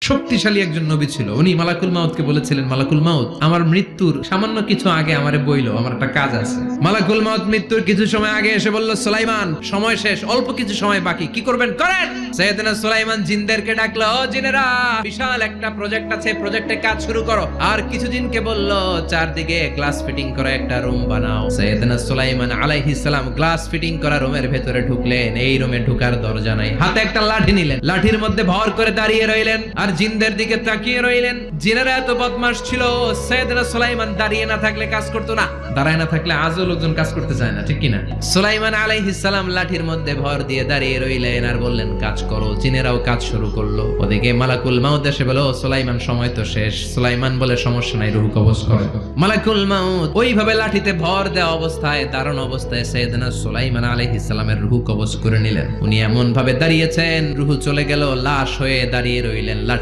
শক্তিশালী একজন নবী ছিল। উনি মালাকুল মাউতকে বলেছিলেন, মালাকুল মাউত, আমার মৃত্যুর সামান্য কিছু আগে আমারে বইলো, আমার একটা কাজ আছে। মালাকুল মাউত মৃত্যুর কিছু সময় আগে এসে বলল, সুলাইমান, সময় শেষ, অল্প কিছু সময় বাকি, কি করবেন করেন। সাইয়েদনা সুলাইমান জিনদেরকে ডাকলো, ও জিনেরা, বিশাল একটা প্রজেক্ট আছে, প্রজেক্টে কাজ শুরু করো। আর কিছু জিনকে বলল, চারদিকে গ্লাস ফিটিং করা একটা রুম বানাও। সাইয়েদনা সুলাইমান আলাইহিস সালাম গ্লাস ফিটিং করা রুমের ভেতরে ঢুকলেন। এই রুমে ঢুকার দরজা নাই, হাতে একটা লাঠি নিলেন, লাঠির মধ্যে ভর করে দাঁড়িয়ে রইলেন আর জিনদের দিকে তাকিয়ে রইলেন। জিনেরা এত বদমাশ ছিল, সাইয়েদনা সুলাইমান দাঁড়িয়ে না থাকলে কাজ করতো না, দাঁড়ায় না থাকলে আজও লোকজন কাজ করতে চায় না, ঠিক কিনা? সুলাইমান আলাইহিস সালাম লাঠির মধ্যে ভর দিয়ে দাঁড়িয়ে রইলেন আর বললেন, কাজ করো। জিনেরাও কাজ শুরু করলো। ওদিকে মালাকুল মাউত এসে বলল, সুলাইমান, সময় তো শেষ। সুলাইমান বলে, সমস্যা নাই, রূহ কবজ করো। মালাকুল মাউত ওইভাবে লাঠিতে ভর দেওয়া অবস্থায়, দারুণ অবস্থায় সাইয়েদনা সুলাইমান আলাইহিস সালামের রূহ কবজ করে নিলেন। উনি এমন ভাবে দাঁড়িয়েছেন, রূহ চলে গেল, লাশ হয়ে দাঁড়িয়ে রইলেন। লাঠি